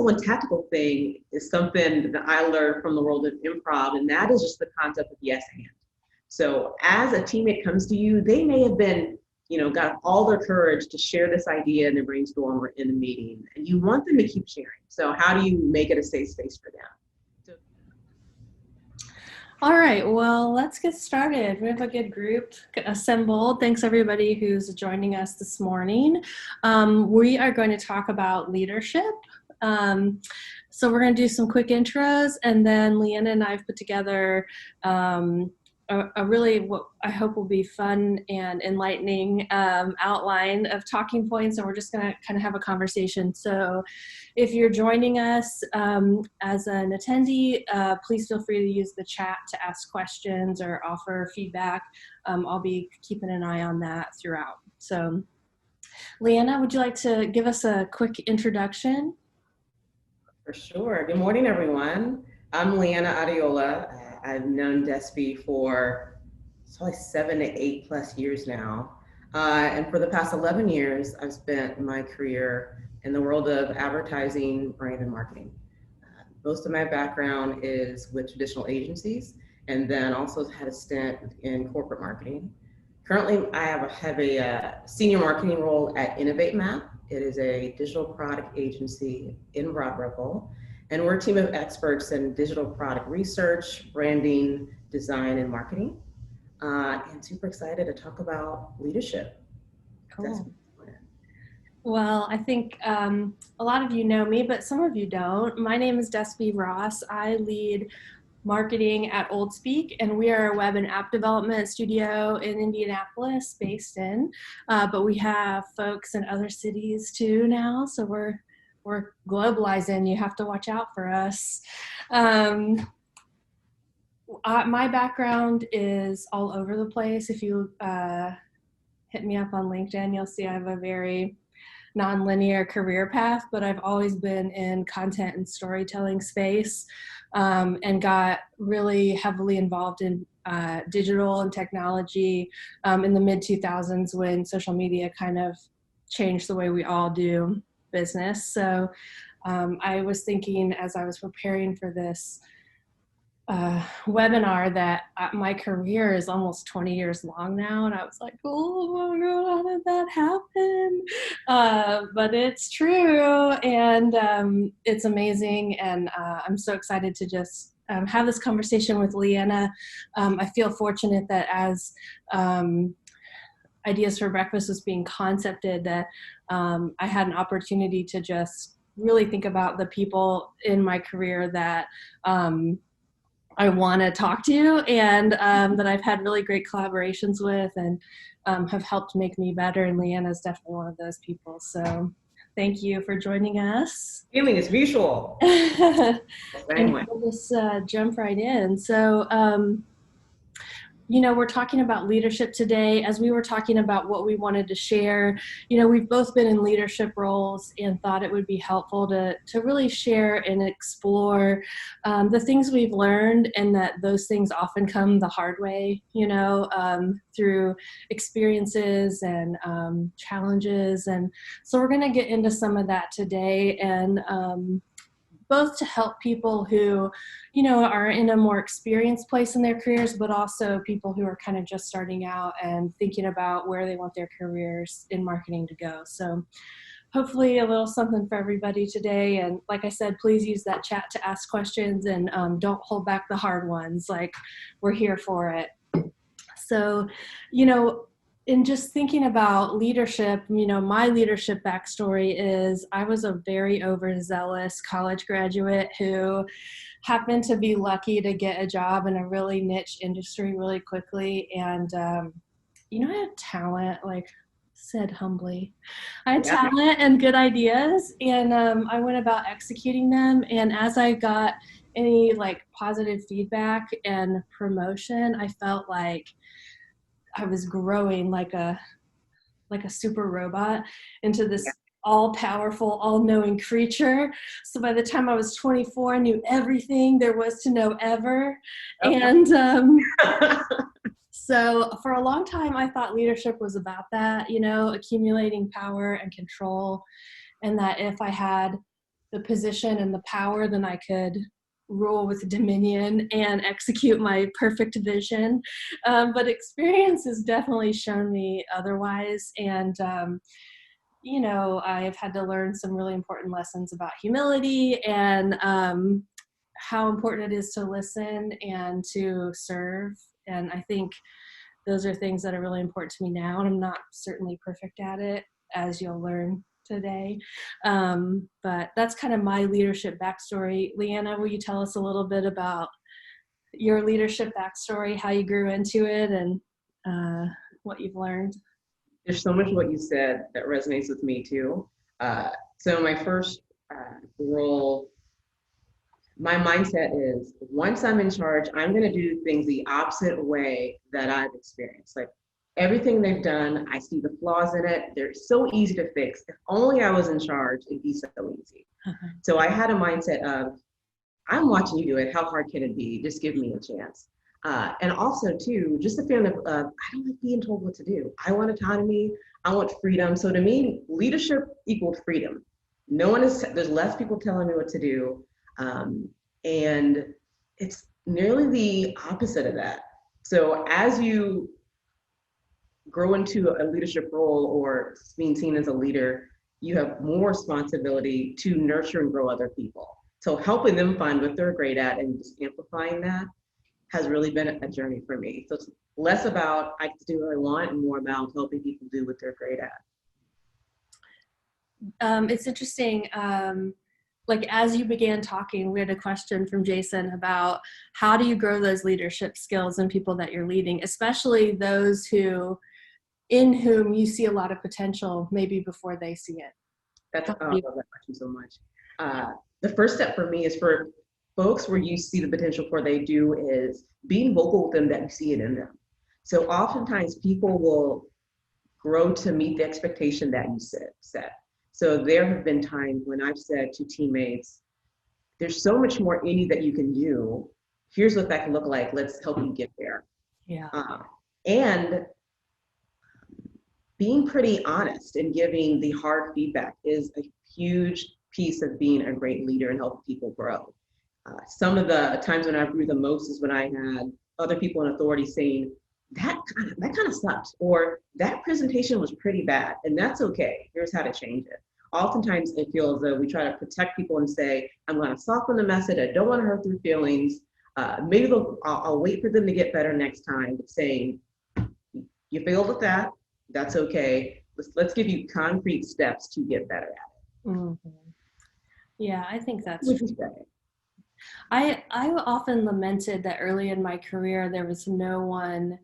one tactical thing is something that I learned from the world of improv, and that is just the concept of yes and. So as a teammate comes to you, they may have been, got all their courage to share this idea in the brainstorm or in the meeting, and you want them to keep sharing. So how do you make it a safe space for them? All right, well, let's get started. We have a good group assembled. Thanks everybody who's joining us this morning. We are going to talk about leadership. So we're going to do some quick intros, and then Leanna and I have put together a really, what I hope will be fun and enlightening outline of talking points, and we're just going to kind of have a conversation. So if you're joining us as an attendee, please feel free to use the chat to ask questions or offer feedback. I'll be keeping an eye on that throughout. So Leanna, would you like to give us a quick introduction? For sure. Good morning, everyone. I'm Leanna Adeola. I've known Despi for probably 7 to 8+ years now. And for the past 11 years, I've spent my career in the world of advertising, brand, and marketing. Most of my background is with traditional agencies, and then also had a stint in corporate marketing. Currently, I have a senior marketing role at Innovate Map. It is a digital product agency in Broad Ripple. And we're a team of experts in digital product research, branding, design, and marketing. And super excited to talk about leadership. Cool. Well, I think a lot of you know me, but some of you don't. My name is Despi Ross. I lead marketing at Old Speak, and we are a web and app development studio in Indianapolis, based in, but we have folks in other cities too now, so we're globalizing. You have to watch out for us. My background is all over the place. If you hit me up on LinkedIn, you'll see I have a very non-linear career path, but I've always been in content and storytelling space, and got really heavily involved in digital and technology in the mid-2000s when social media kind of changed the way we all do business. So I was thinking as I was preparing for this webinar that my career is almost 20 years long now, and I was like, oh my God, how did that happen? But it's true, and it's amazing, and I'm so excited to just have this conversation with Leanna. I feel fortunate that as Ideas for Breakfast was being concepted, that I had an opportunity to just really think about the people in my career that I want to talk to, and that I've had really great collaborations with, and have helped make me better. And Leanna is definitely one of those people. So thank you for joining us. Feeling is mutual. And we'll just jump right in. So, we're talking about leadership today. As we were talking about what we wanted to share, we've both been in leadership roles and thought it would be helpful to really share and explore the things we've learned, and that those things often come the hard way, through experiences and challenges. And so we're going to get into some of that today, and both to help people who, are in a more experienced place in their careers, but also people who are kind of just starting out and thinking about where they want their careers in marketing to go. So hopefully a little something for everybody today. And like I said, please use that chat to ask questions, and don't hold back the hard ones. Like, we're here for it. So, in just thinking about leadership, my leadership backstory is I was a very overzealous college graduate who happened to be lucky to get a job in a really niche industry really quickly. And, I had talent, like said humbly. I had talent and good ideas, and I went about executing them. And as I got any positive feedback and promotion, I felt like I was growing like a super robot into this all-powerful, all-knowing creature. So by the time I was 24, I knew everything there was to know ever. Okay. And so for a long time, I thought leadership was about that, accumulating power and control, and that if I had the position and the power, then I could rule with dominion and execute my perfect vision. But experience has definitely shown me otherwise. And, I've had to learn some really important lessons about humility and how important it is to listen and to serve. And I think those are things that are really important to me now. And I'm not certainly perfect at it, as you'll learn today. But that's kind of my leadership backstory. Leanna, will you tell us a little bit about your leadership backstory, how you grew into it, and what you've learned? There's so much what you said that resonates with me too. So my first role, my mindset is once I'm in charge, I'm going to do things the opposite way that I've experienced. Like everything they've done, I see the flaws in it. They're so easy to fix. If only I was in charge, it'd be so easy. So I had a mindset of, I'm watching you do it. How hard can it be? Just give me a chance. And also, too, just the feeling of I don't like being told what to do. I want autonomy. I want freedom. So to me, leadership equaled freedom. There's less people telling me what to do. And it's nearly the opposite of that. So as you grow into a leadership role or being seen as a leader, you have more responsibility to nurture and grow other people. So helping them find what they're great at and just amplifying that has really been a journey for me. So it's less about I get to do what I want and more about helping people do what they're great at. It's interesting. Like as you began talking, we had a question from Jason about how do you grow those leadership skills in people that you're leading, especially those in whom you see a lot of potential maybe before they see it. I love that question so much. The first step for me is for folks where you see the potential for they do is being vocal with them that you see it in them. So oftentimes people will grow to meet the expectation that you set. So there have been times when I've said to teammates, there's so much more in you that you can do. Here's what that can look like. Let's help you get there. Yeah. And being pretty honest and giving the hard feedback is a huge piece of being a great leader and helping people grow. Some of the times when I grew the most is when I had other people in authority saying, that kind of sucked, or that presentation was pretty bad, and that's okay. Here's how to change it. Oftentimes it feels that we try to protect people and say, I'm going to soften the message. I don't want to hurt their feelings. Maybe I'll wait for them to get better next time, but saying, you failed at that, that's okay. Let's give you concrete steps to get better at it. Mm-hmm. Yeah, I think that's What would you say? I often lamented that early in my career there was no one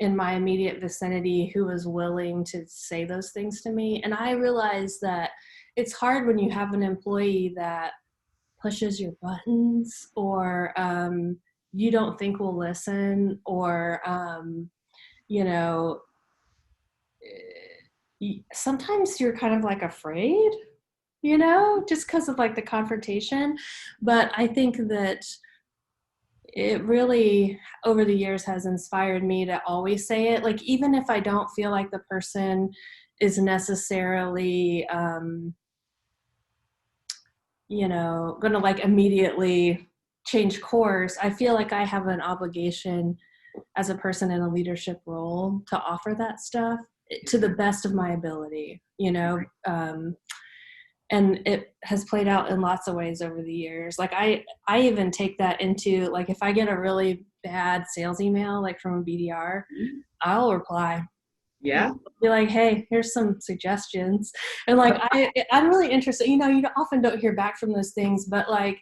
in my immediate vicinity who was willing to say those things to me. And I realized that it's hard when you have an employee that pushes your buttons or you don't think will listen or, sometimes you're kind of like afraid, just because of like the confrontation. But I think that it really over the years has inspired me to always say it, like even if I don't feel like the person is necessarily gonna like immediately change course. I feel like I have an obligation as a person in a leadership role to offer that stuff to the best of my ability, and it has played out in lots of ways over the years. Like I even take that into, like, if I get a really bad sales email, like from a BDR, I'll reply. Yeah. Be like, hey, here's some suggestions. And like, I'm really interested, you often don't hear back from those things, but like,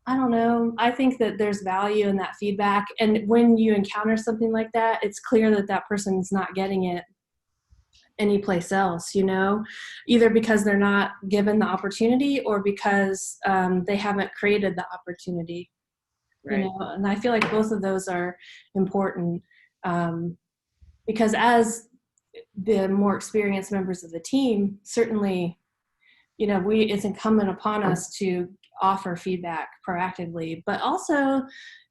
I don't know. I think that there's value in that feedback. And when you encounter something like that, it's clear that that person's not getting it anyplace else, either because they're not given the opportunity or because they haven't created the opportunity, Right. and I feel like both of those are important, because as the more experienced members of the team, certainly, it's incumbent upon us to offer feedback proactively, but also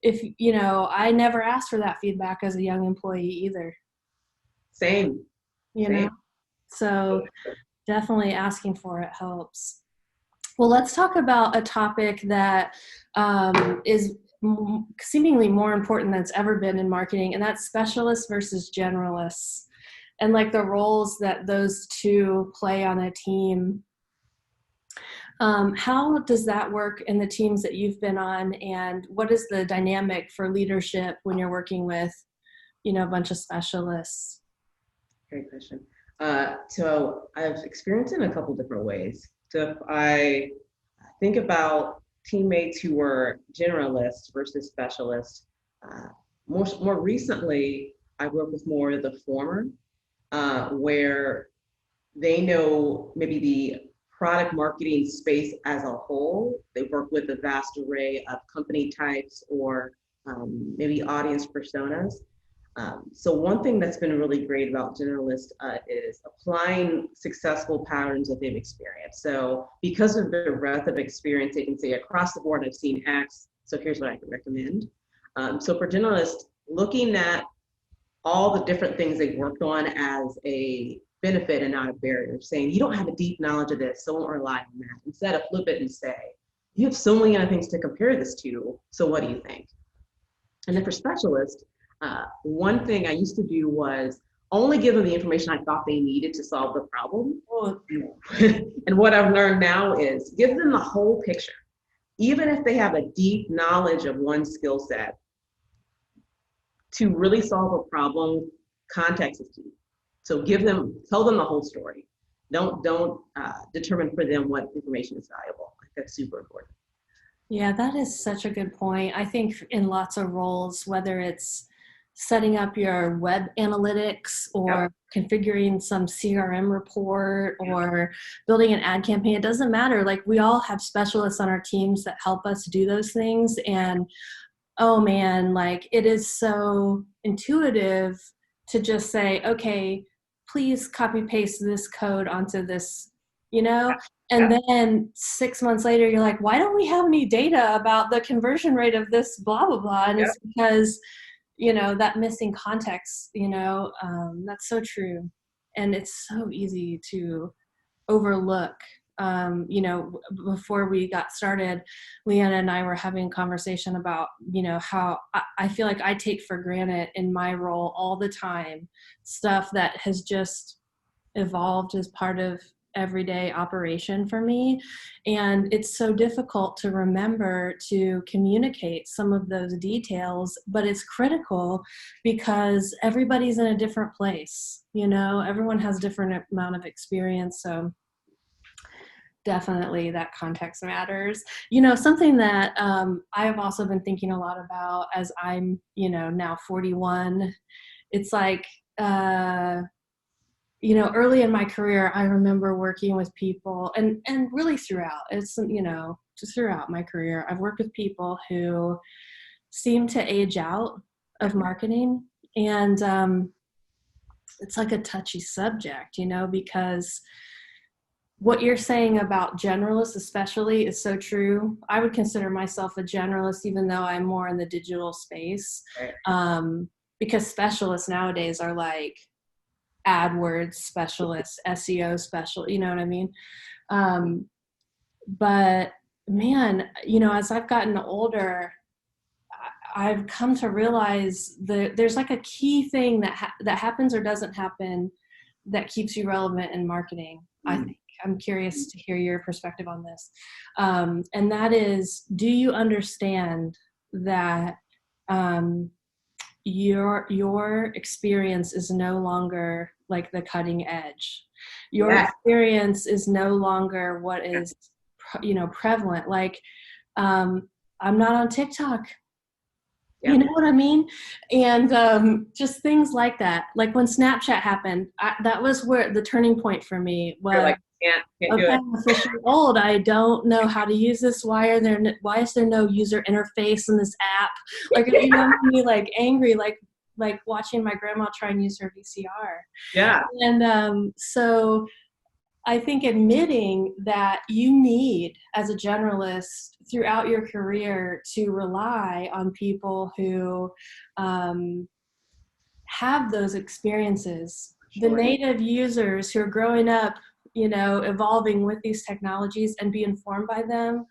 if, I never asked for that feedback as a young employee either. Same. So definitely asking for it helps. Well, let's talk about a topic that is seemingly more important than it's ever been in marketing, and that's specialists versus generalists, and like the roles that those two play on a team. How does that work in the teams that you've been on, and what is the dynamic for leadership when you're working with, a bunch of specialists? Great question. So I've experienced it in a couple different ways. So if I think about teammates who were generalists versus specialists, more recently, I work with more of the former, where they know maybe the product marketing space as a whole. They work with a vast array of company types or maybe audience personas. So one thing that's been really great about Generalist is applying successful patterns that they've experienced. So because of their breadth of experience, they can say across the board, I've seen X, so here's what I can recommend. So for Generalist, looking at all the different things they've worked on as a benefit and not a barrier, saying you don't have a deep knowledge of this, so don't rely on that. Instead of flip it and say, you have so many other things to compare this to, so what do you think? And then for specialists, one thing I used to do was only give them the information I thought they needed to solve the problem. And what I've learned now is give them the whole picture. Even if they have a deep knowledge of one skill set, to really solve a problem, context is key. So tell them the whole story. Don't determine for them what information is valuable. That's super important. Yeah, that is such a good point. I think in lots of roles, whether it's setting up your web analytics or configuring some CRM report or building an ad campaign, it doesn't matter. Like we all have specialists on our teams that help us do those things. And oh man, like it is so intuitive to just say, okay, please copy paste this code onto this, and then 6 months later, you're like, why don't we have any data about the conversion rate of this blah, blah, blah? And it's because, that missing context, that's so true. And it's so easy to overlook. Before we got started, Leanna and I were having a conversation about, how I feel like I take for granted in my role all the time stuff that has just evolved as part of everyday operation for me. And it's so difficult to remember to communicate some of those details, but it's critical because everybody's in a different place. Everyone has a different amount of experience. So definitely that context matters. Something that I have also been thinking a lot about as I'm, now 41, it's like, early in my career, I remember working with people and really throughout, just throughout my career, I've worked with people who seem to age out of marketing. And it's like a touchy subject, because what you're saying about generalists especially is so true. I would consider myself a generalist, even though I'm more in the digital space, because specialists nowadays are like AdWords specialists, SEO special, you know what I mean? But man, as I've gotten older, I've come to realize that there's like a key thing that happens or doesn't happen that keeps you relevant in marketing. I think I'm curious to hear your perspective on this. And that is, do you understand that your experience is no longer like the cutting edge? Your experience is no longer what is, prevalent. Like, I'm not on TikTok. You know what I mean? And just things like that. Like when Snapchat happened, that was where the turning point for me was. Like, can't okay, I'm officially old. I don't know how to use this. Why is there no user interface in this app? Like, made me like angry, like watching my grandma try and use her VCR. Yeah. And so I think admitting that you need, as a generalist throughout your career, to rely on people who have those experiences. Sure. The native users who are growing up, evolving with these technologies and be informed by them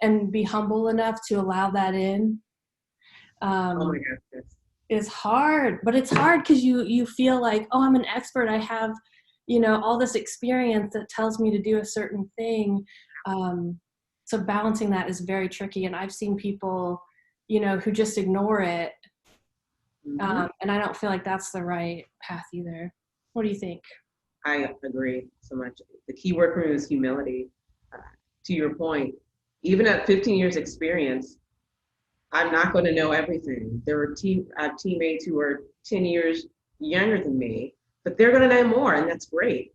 and be humble enough to allow that in. Oh my um, gosh, yes. is hard, but it's hard because you feel like, oh, I'm an expert. I have, all this experience that tells me to do a certain thing. So balancing that is very tricky. And I've seen people, who just ignore it. Hmm. And I don't feel like that's the right path either. What do you think? I agree so much. The key word for me is humility. Uh, to your point, even at 15 years experience, I'm not going to know everything. I have teammates who are 10 years younger than me, but they're going to know more, and that's great.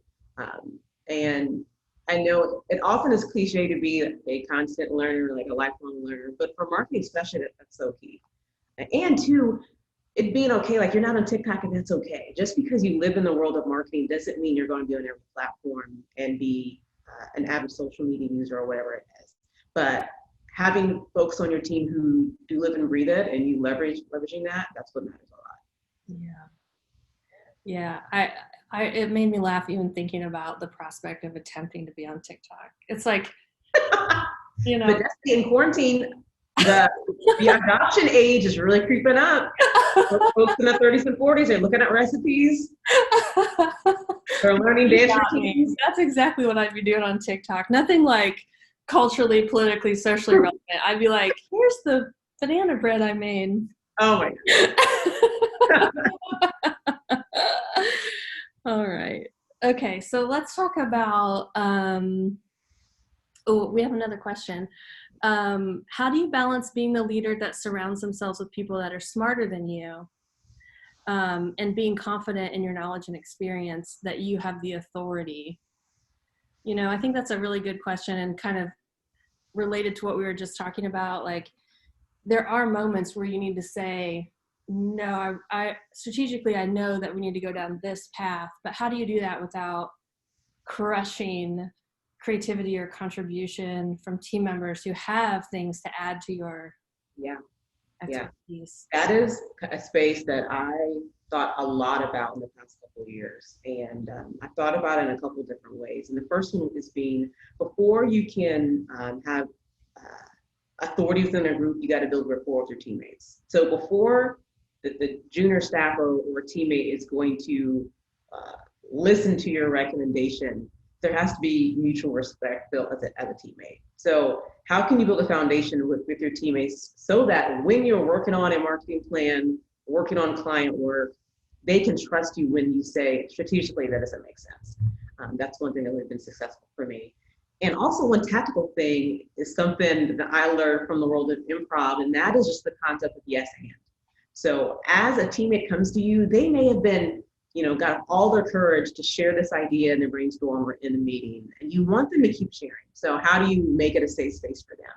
And I know it often is cliche to be a constant learner, like a lifelong learner, but for marketing especially, that's so key. And two, it being okay, like you're not on TikTok and that's okay. Just because you live in the world of marketing doesn't mean you're going to be on every platform and be an avid social media user or whatever it is. But having folks on your team who do live and breathe it and you leveraging that, that's what matters a lot. Yeah. Yeah. It made me laugh even thinking about the prospect of attempting to be on TikTok. It's like, you But know, that's in quarantine, the the adoption age is really creeping up. Folks in the 30s and 40s are looking at recipes. They're learning you dance got me. routines. That's exactly what I'd be doing on TikTok. Nothing like culturally, politically, socially relevant. I'd be like, here's the banana bread I made. Oh my All right. Okay, so let's talk about oh, we have another question. How do you balance being the leader that surrounds themselves with people that are smarter than you, and being confident in your knowledge and experience that you have the authority? I think that's a really good question and kind of related to what we were just talking about. Like, there are moments where you need to say, no, I strategically, I know that we need to go down this path, but how do you do that without crushing creativity or contribution from team members who have things to add to your Yeah, yeah. expertise? That is a space that I thought a lot about in the past couple of years. And I thought about it in a couple of different ways. And the first one is being before you can have authority within a group, you got to build rapport with your teammates. So before the junior staff or teammate is going to uh, listen to your recommendation, there has to be mutual respect built as a teammate. So how can you build a foundation with your teammates so that when you're working on a marketing plan, working on client work, they can trust you when you say strategically that doesn't make sense. That's one thing that would have been successful for me. And also one tactical thing is something that I learned from the world of improv, and that is just the concept of yes and. So as a teammate comes to you, they may have been, got all their courage to share this idea in the brainstorm or in the meeting, and you want them to keep sharing. So how do you make it a safe space for them?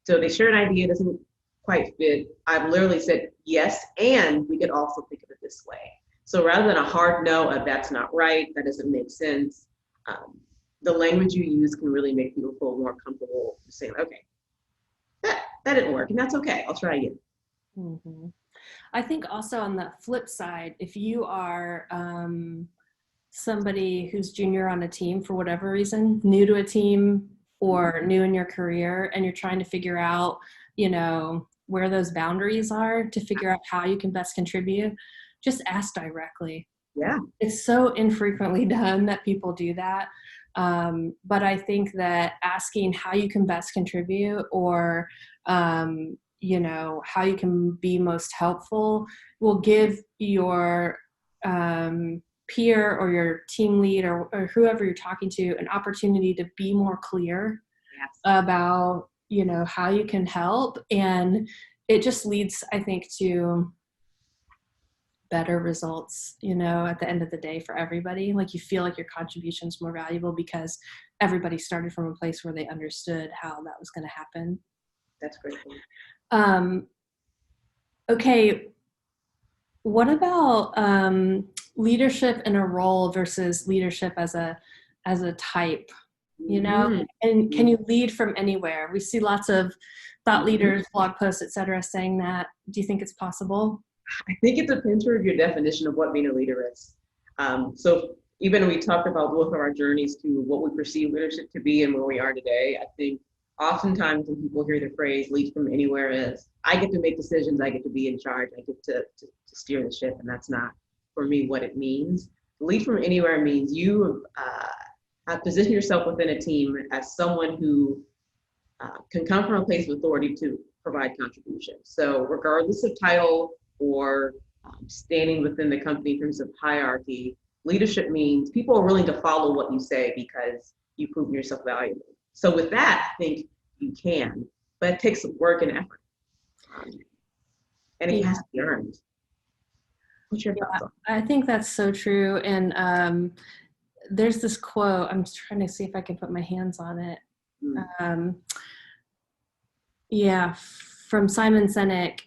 So they share an idea, doesn't quite fit. I've literally said yes, and we could also think of it this way. So rather than a hard no of that's not right, that doesn't make sense, um, the language you use can really make people feel more comfortable saying, okay, that didn't work, and that's okay. I'll try again. Mm-hmm. I think also on the flip side, if you are somebody who's junior on a team for whatever reason, new to a team or new in your career, and you're trying to figure out, where those boundaries are to figure out how you can best contribute, just ask directly. Yeah, It's so infrequently done that people do that. But I think that asking how you can best contribute or, how you can be most helpful will give your peer or your team lead or whoever you're talking to an opportunity to be more clear yes, about, how you can help. And it just leads, I think, to better results, at the end of the day for everybody. Like, you feel like your contribution is more valuable because everybody started from a place where they understood how that was going to happen. that's great. Um, okay. What about leadership in a role versus leadership as a type? Mm-hmm. And can you lead from anywhere? We see lots of thought Mm-hmm. leaders, blog posts, etc., saying that. Do you think it's possible? I think it depends on your definition of what being a leader is. So, even we talked about both of our journeys to what we perceive leadership to be and where we are today. I think oftentimes when people hear the phrase lead from anywhere is I get to make decisions, I get to be in charge, I get to steer the ship, and that's not for me what it means. Lead from anywhere means you have positioned yourself within a team as someone who can come from a place of authority to provide contribution. So regardless of title or standing within the company in terms of hierarchy, leadership means people are willing to follow what you say because you've proven yourself valuable. So with that, I think you can, but it takes work and effort. And it has to be earned. What's your thoughts on I think that's so true. And there's this quote, I'm trying to see if I can put my hands on it. that? Yeah, from Simon Sinek.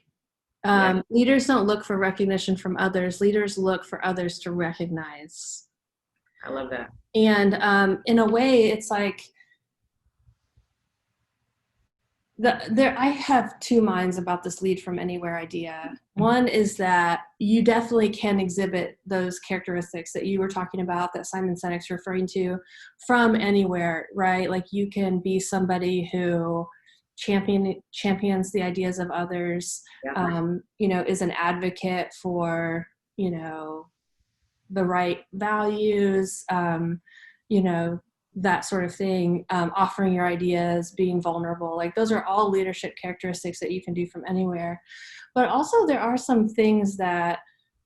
Leaders don't look for recognition from others. Leaders look for others to recognize. I love that. And in a way, it's like I have two minds about this lead from anywhere idea. One is that you definitely can exhibit those characteristics that you were talking about that Simon Sinek's referring to from anywhere, right? Like you can be somebody who champions the ideas of others, is an advocate for, the right values, that sort of thing, offering your ideas, being vulnerable. Like those are all leadership characteristics that you can do from anywhere. But also there are some things that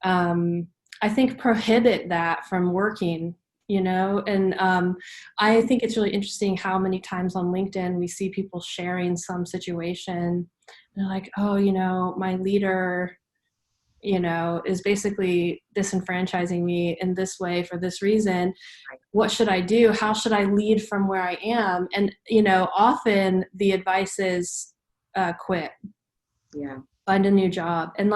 I think prohibit that from working, and I think it's really interesting how many times on LinkedIn we see people sharing some situation. They're like, oh, my leader, is basically disenfranchising me in this way for this reason. What should I do? How should I lead from where I am? And, often the advice is quit. Yeah. Find a new job. And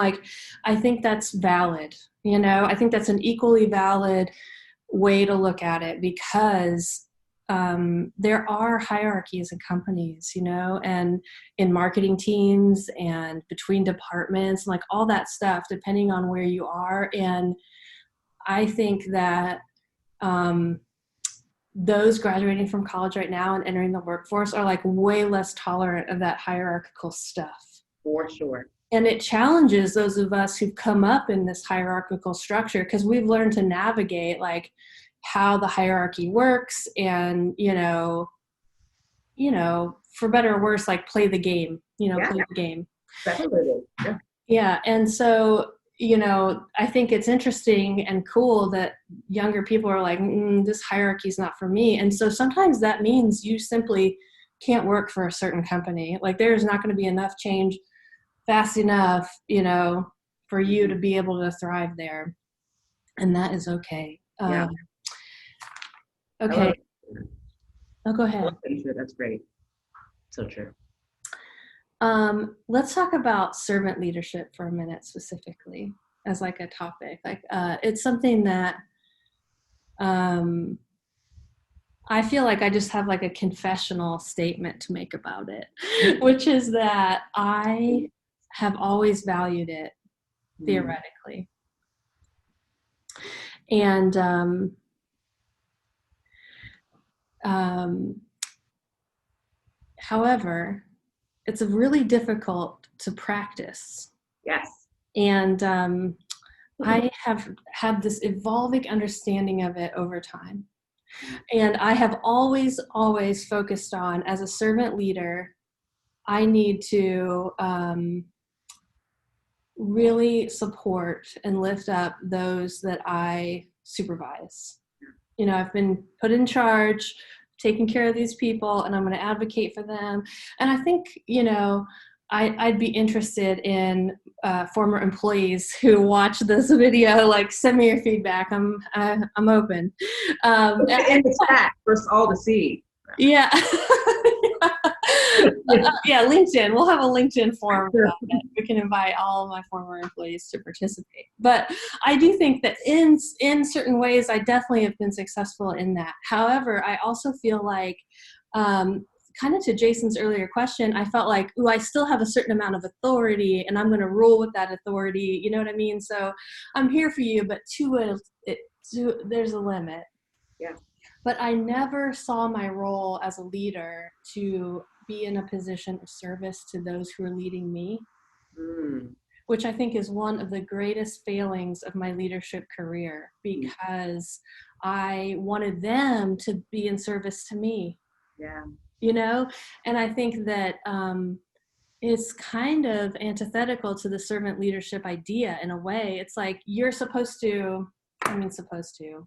I think that's valid. I think that's an equally valid way to look at it because there are hierarchies in companies, and in marketing teams and between departments, like all that stuff, depending on where you are. And I think that those graduating from college right now and entering the workforce are way less tolerant of that hierarchical stuff. For sure. And it challenges those of us who've come up in this hierarchical structure because we've learned to navigate how the hierarchy works and, for better or worse, play the game, play the game. Definitely. Yeah. Yeah. And so, I think it's interesting and cool that younger people are like, this hierarchy is not for me. And so sometimes that means you simply can't work for a certain company. There's not going to be enough change fast enough, for you to be able to thrive there. And that is okay. Yeah. Okay. Oh, go ahead. That's great. So true. Let's talk about servant leadership for a minute specifically as a topic. It's something that I feel like I just have a confessional statement to make about it, which is that I have always valued it theoretically. And however, it's really difficult to practice. Yes. And I have had this evolving understanding of it over time. And I have always focused on, as a servant leader, I need to really support and lift up those that I supervise. I've been put in charge, taking care of these people, and I'm going to advocate for them. And I think, I'd be interested in former employees who watch this video, send me your feedback. I'm open. In the chat for us all to see. Yeah. Yeah, LinkedIn. We'll have a LinkedIn forum about it. We can invite all of my former employees to participate. But I do think that in certain ways, I definitely have been successful in that. However, I also feel like, kind of to Jason's earlier question, I felt like, I still have a certain amount of authority and I'm going to rule with that authority. You know what I mean? So I'm here for you, but there's a limit. Yeah. But I never saw my role as a leader to be in a position of service to those who are leading me, Mm. which I think is one of the greatest failings of my leadership career, because I wanted them to be in service to me, Yeah. you know? And I think that it's kind of antithetical to the servant leadership idea in a way. It's like you're supposed to, supposed to,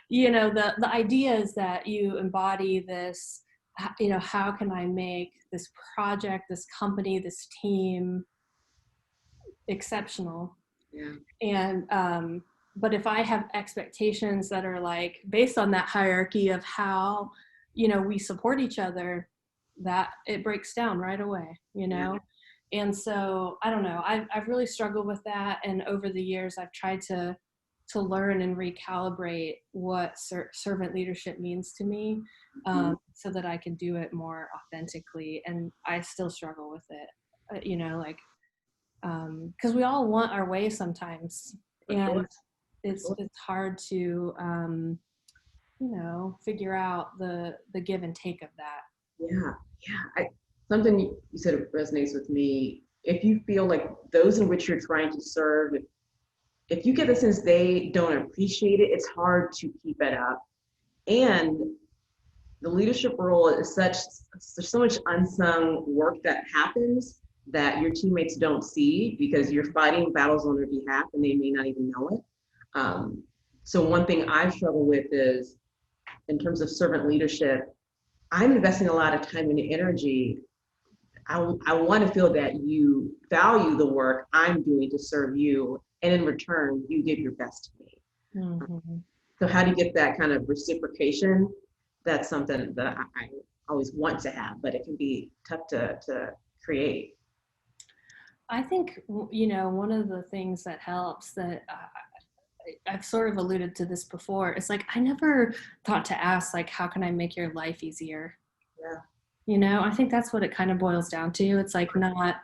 the idea is that you embody this, how can I make this project, this company, this team exceptional? Yeah. And but if I have expectations that are like based on that hierarchy of how we support each other, that it breaks down right away. Yeah. And so I don't know, I've really struggled with that, and over the years I've tried to learn and recalibrate what servant leadership means to me, Mhm. so that I can do it more authentically. And I still struggle with it, like because we all want our way sometimes, For sure. and For it's sure. it's hard to figure out the give and take of that. Yeah. Yeah. Something you said resonates with me. If you feel like those in which you're trying to serve, if you get the sense they don't appreciate it, it's hard to keep it up. And the leadership role is there's so much unsung work that happens that your teammates don't see because you're fighting battles on their behalf and they may not even know it. Um, so one thing I've struggled with is in terms of servant leadership, I'm investing a lot of time and energy. I want to feel that you value the work I'm doing to serve you, and in return, you give your best to me. Mm-hmm. So how do you get that kind of reciprocation? That's something that I always want to have, but it can be tough to create. I think one of the things that helps, that I've sort of alluded to this before, it's like I never thought to ask, like, how can I make your life easier? Yeah. I think that's what it kind of boils down to. It's like not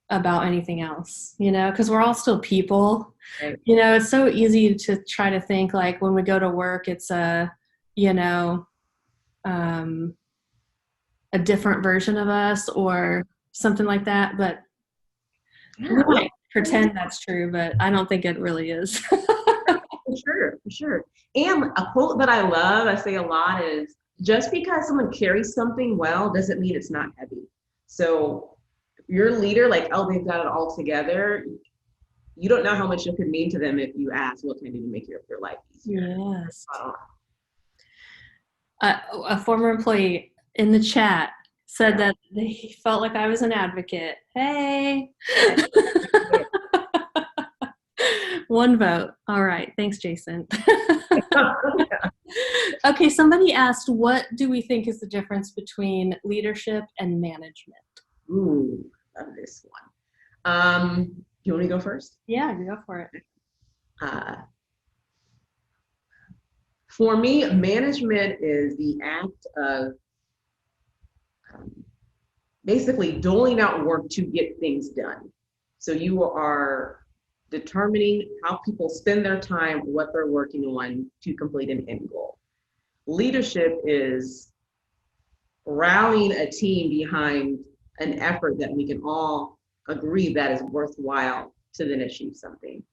about anything else, because we're all still people. Right. It's so easy to try to think like when we go to work, it's you know, um, a different version of us or something like that. But we Yeah. Well, might pretend that's true, but I don't think it really is. for sure, for sure. And a quote that I love, I say a lot, is just because someone carries something well doesn't mean it's not heavy. So your leader, like, oh, they've got it all together. You don't know how much it could mean to them if you ask, what can I do to make your life easier? Yes. Uh, A former employee in the chat said yeah. that they felt like I was an advocate. Hey. One vote. All right. Thanks, Jason. Okay, somebody asked, what do we think is the difference between leadership and management? Ooh, love this one. You want me to go first? Yeah, go for it. Uh, for me, management is the act of um, basically doling out work to get things done. So you are determining how people spend their time, what they're working on to complete an end goal. Leadership is rallying a team behind an effort that we can all agree that is worthwhile to then achieve something.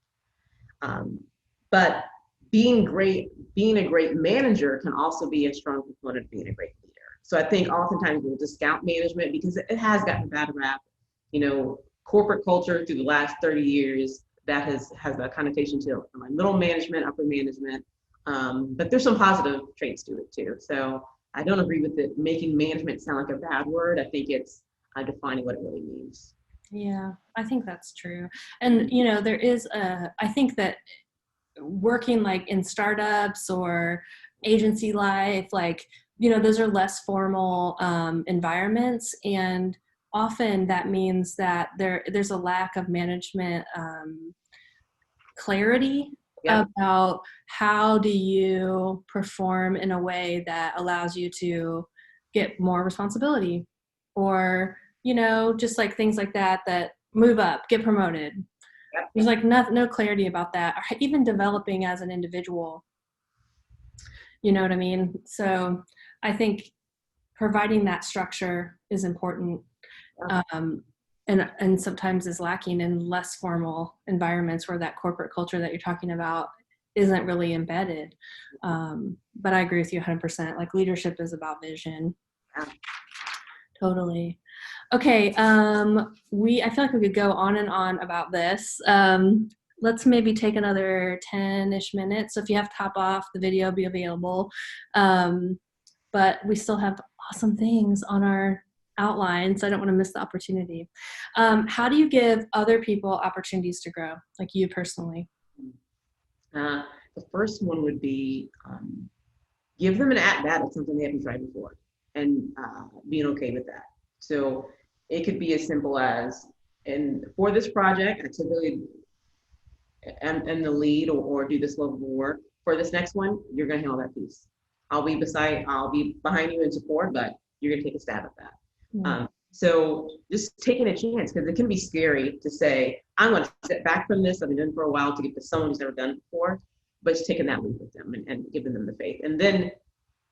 But being a great manager can also be a strong component of being a great leader. So I think oftentimes we'll discount management because it has gotten a bad rap. Corporate culture through the last 30 years that has a connotation to middle management, upper management. But there's some positive traits to it too. So I don't agree with it making management sound like a bad word. I think it's defining what it really means. Yeah, I think that's true. And, I think that working like in startups or agency life, like, those are less formal environments. And often that means that there's a lack of management clarity Yep. about how do you perform in a way that allows you to get more responsibility, or just like things like that move up, get promoted. There's like no clarity about that, or even developing as an individual. You know what I mean? So I think providing that structure is important, um, and sometimes is lacking in less formal environments where that corporate culture that you're talking about isn't really embedded. But I agree with you 100%. Like leadership is about vision. Yeah. Totally. Okay. I feel like we could go on and on about this. Let's maybe take another 10-ish minutes. So if you have to hop off, the video will be available. But we still have awesome things on our outline, so I don't want to miss the opportunity. How do you give other people opportunities to grow, like you personally? The first one would be give them an at-bat at something they haven't tried before, and being okay with that. So it could be as simple as, and for this project, I typically am the lead or do this level of work. For this next one, you're going to handle that piece. I'll be behind you in support, but you're going to take a stab at that. So just taking a chance, because it can be scary to say, I'm going to step back from this. I've been doing it for a while to get to someone who's never done it before, but just taking that leap with them and giving them the faith. And then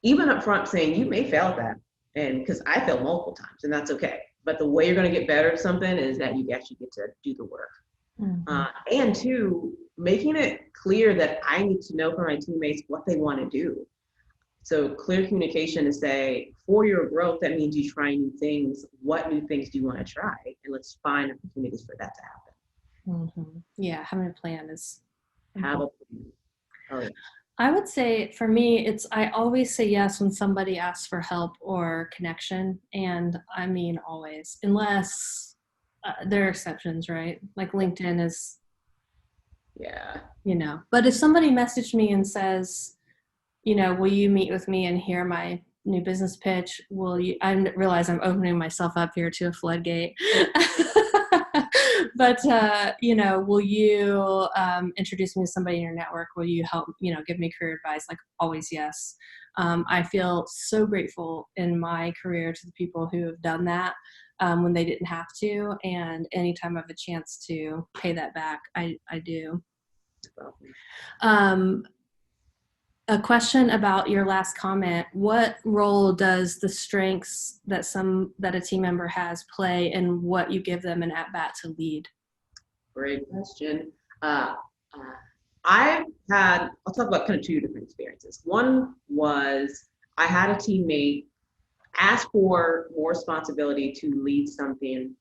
even up front saying, you may fail at that. And because I failed multiple times, and that's okay. But the way you're going to get better at something is that you actually get to do the work. And two, making it clear that I need to know from my teammates what they want to do. So clear communication to say, for your growth, that means you try new things. What new things do you want to try? And let's find opportunities for that to happen. Yeah, having a plan is have a plan. Oh, yeah. I would say for me, I always say yes when somebody asks for help or connection. And I mean, always, unless there are exceptions, right? Like LinkedIn is, yeah, but if somebody messaged me and says, will you meet with me and hear my new business pitch? I realize I'm opening myself up here to a floodgate. But, will you introduce me to somebody in your network? Will you help, give me career advice? Like always, yes. I feel so grateful in my career to the people who have done that when they didn't have to. And anytime I have a chance to pay that back, I do. A question about your last comment. What role does the strengths that a team member has play in what you give them an at-bat to lead? Great question. I'll talk about kind of two different experiences. One was I had a teammate ask for more responsibility to lead something,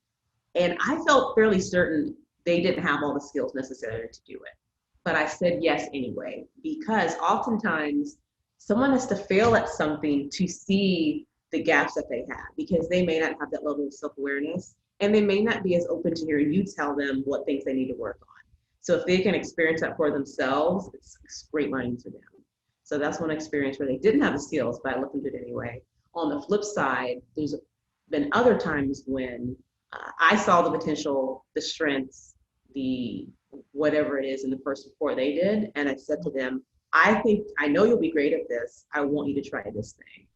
and I felt fairly certain they didn't have all the skills necessary to do it. But I said yes anyway, because oftentimes someone has to fail at something to see the gaps that they have, because they may not have that level of self-awareness, and they may not be as open to hearing you tell them what things they need to work on. So if they can experience that for themselves, it's great learning for them. So that's one experience where they didn't have the skills, but I looked into it anyway. On the flip side, there's been other times when I saw the potential, the strengths, the whatever it is in the person before they did. And I said to them, I know you'll be great at this. I want you to try this thing.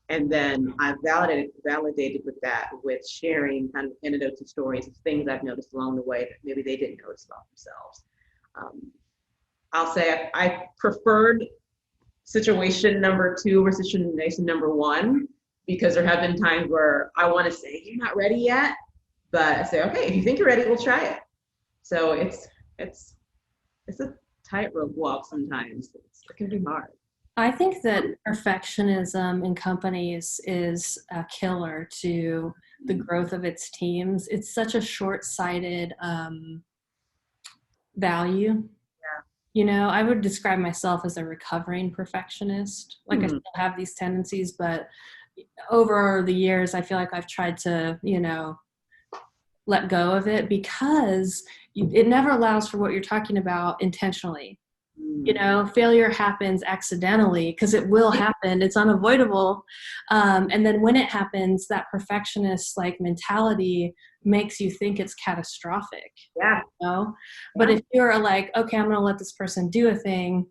And then I validated with that, with sharing kind of anecdotes and stories of things I've noticed along the way that maybe they didn't notice about themselves. I'll say I preferred situation number 2 or situation number 1, because there have been times where I want to say, you're not ready yet, but I say, okay, if you think you're ready, we'll try it. So it's a tightrope walk sometimes. It can be hard. I think that perfectionism in companies is a killer to the growth of its teams. It's such a short-sighted value. Yeah. I would describe myself as a recovering perfectionist. Like I still have these tendencies, but over the years, I feel like I've tried to, let go of it, because it never allows for what you're talking about intentionally. Failure happens accidentally, because it will happen. It's unavoidable. And then when it happens, that perfectionist mentality makes you think it's catastrophic. Yeah. But if you're like, okay, I'm going to let this person do a thing,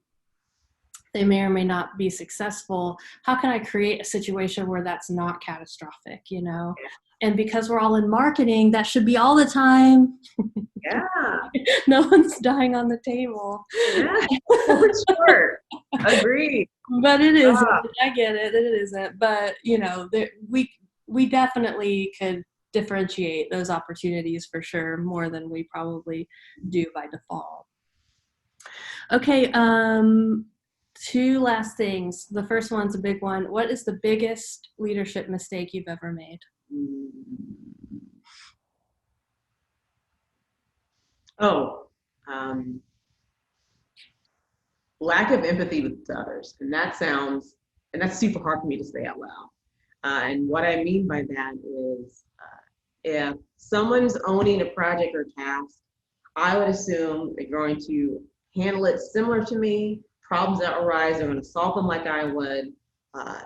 they may or may not be successful. How can I create a situation where that's not catastrophic? And because we're all in marketing, that should be all the time. Yeah. No one's dying on the table. Yeah. For sure. Agreed. But it isn't. Ah, I get it. It isn't. But we definitely could differentiate those opportunities for sure more than we probably do by default. Okay. Two last things. The first one's a big one. What is the biggest leadership mistake you've ever made? oh, um, lack of empathy with others. And that's super hard for me to say out loud. And what I mean by that is if someone's owning a project or task, I would assume they're going to handle it similar to me. Problems that arise, they're going to solve them like I would.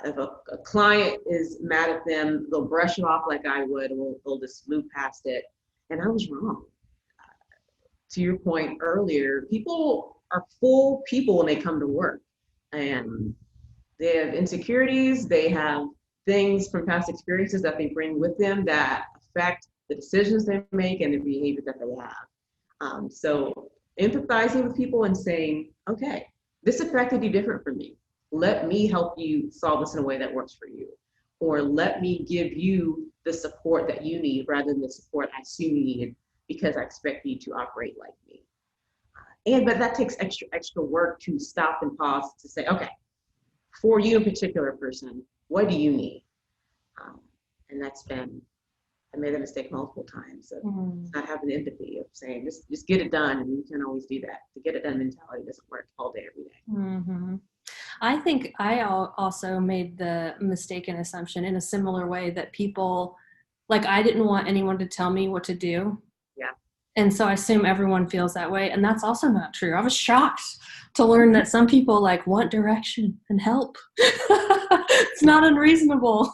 If a client is mad at them, they'll brush it off like I would, and they'll just move past it. And I was wrong. To your point earlier, people are full people when they come to work. And they have insecurities, they have things from past experiences that they bring with them that affect the decisions they make and the behavior that they have. So empathizing with people and saying, okay, this affected you different from me. Let me help you solve this in a way that works for you. Or let me give you the support that you need rather than the support I assume you needed because I expect you to operate like me. But that takes extra work to stop and pause to say, okay, for you in particular person, what do you need? Um, and I made that mistake multiple times of not having empathy of saying, just get it done. And you can't always do that. The get it done mentality doesn't work all day, every day. Mm-hmm. I think I also made the mistaken assumption in a similar way that people, like, I didn't want anyone to tell me what to do. Yeah. And so I assume everyone feels that way. And that's also not true. I was shocked to learn that some people like want direction and help. It's not unreasonable.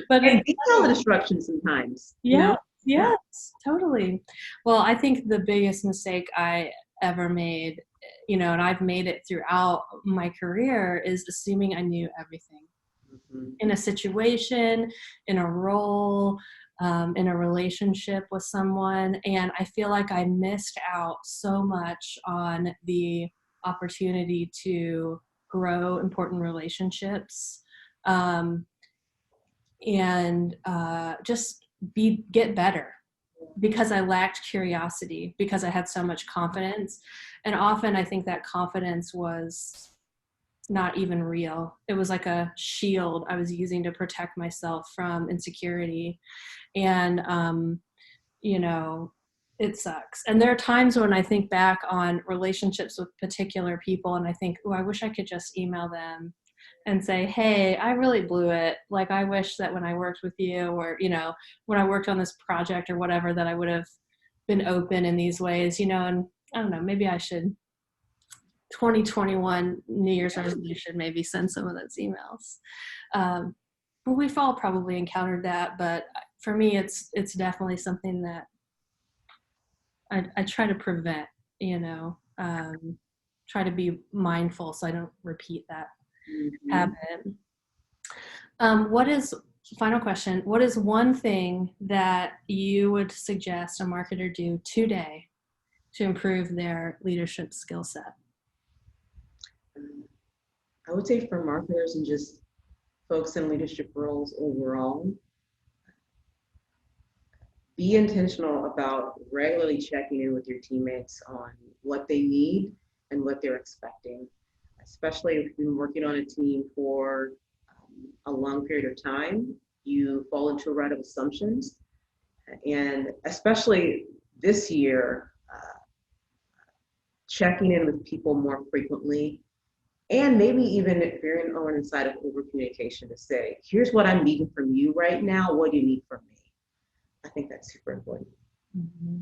But And detail the instructions sometimes. yeah, yes, totally. Well, I think the biggest mistake I ever made, and I've made it throughout my career, is assuming I knew everything in a situation, in a role, in a relationship with someone. And I feel like I missed out so much on the opportunity to grow important relationships, and just get better, because I lacked curiosity, because I had so much confidence. And often I think that confidence was not even real. It was like a shield I was using to protect myself from insecurity. And, it sucks. And there are times when I think back on relationships with particular people and I think, oh, I wish I could just email them and say, hey, I really blew it. Like, I wish that when I worked with you, or, when I worked on this project or whatever, that I would have been open in these ways, and I don't know, maybe I should 2021 New Year's resolution, maybe send some of those emails. But we've all probably encountered that. But for me, it's definitely something that I try to prevent, try to be mindful so I don't repeat that habit. Final question, what is one thing that you would suggest a marketer do today to improve their leadership skill set? I would say for marketers and just folks in leadership roles overall, be intentional about regularly checking in with your teammates on what they need and what they're expecting, especially if you've been working on a team for a long period of time. You fall into a rut of assumptions. And especially this year, checking in with people more frequently, and maybe even veering on inside of over communication to say, here's what I'm needing from you right now. What do you need from me? I think that's super important. Mm-hmm.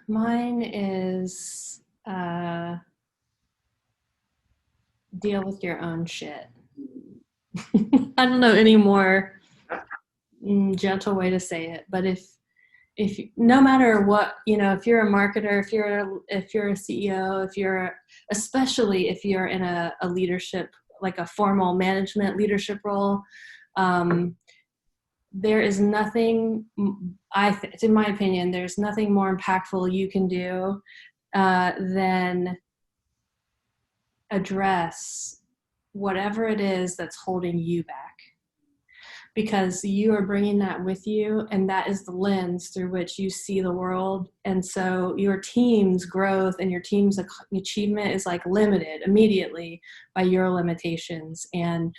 Mine is deal with your own shit. I don't know any more gentle way to say it, but if no matter what, if you're a marketer, if you're a CEO, especially if you're in a leadership, like a formal management leadership role, There is nothing, in my opinion, there's nothing more impactful you can do than address whatever it is that's holding you back, because you are bringing that with you, and that is the lens through which you see the world. And so your team's growth and your team's achievement is like limited immediately by your limitations. And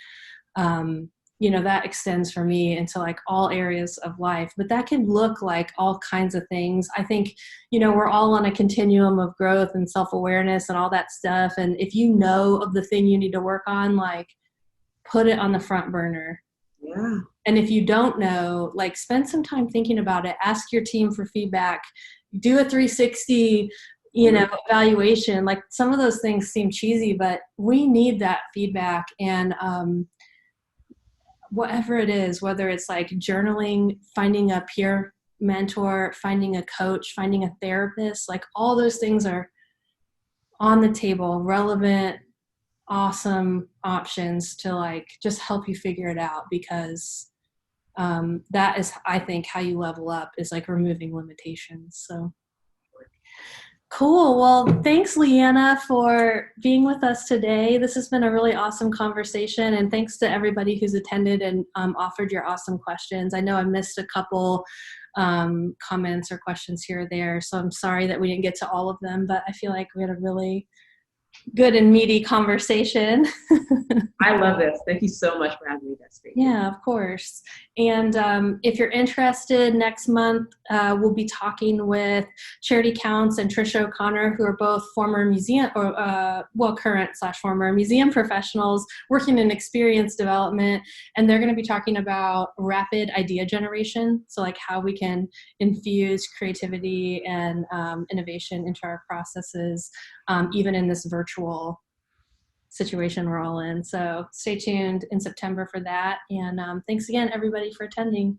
that extends for me into like all areas of life, but that can look like all kinds of things. I think, we're all on a continuum of growth and self-awareness and all that stuff. And if you know of the thing you need to work on, like, put it on the front burner. Yeah. And if you don't know, like, spend some time thinking about it, ask your team for feedback, do a 360, evaluation. Like, some of those things seem cheesy, but we need that feedback. And whatever it is, whether it's like journaling, finding a peer mentor, finding a coach, finding a therapist, like all those things are on the table, relevant, awesome options to like just help you figure it out, because that is, I think, how you level up, is like removing limitations. So cool. Well, thanks, Leanna, for being with us today. This has been a really awesome conversation, and thanks to everybody who's attended and offered your awesome questions. I know I missed a couple comments or questions here or there, so I'm sorry that we didn't get to all of them, but I feel like we had a really good and meaty conversation. I love this. Thank you so much for having me, Despi. Yeah, of course. And if you're interested, next month we'll be talking with Charity Counts and Trisha O'Connor, who are both former museum, or current/former museum professionals working in experience development. And they're going to be talking about rapid idea generation. So like how we can infuse creativity and innovation into our processes, even in this virtual situation we're all in. So stay tuned in September for that. And thanks again, everybody, for attending.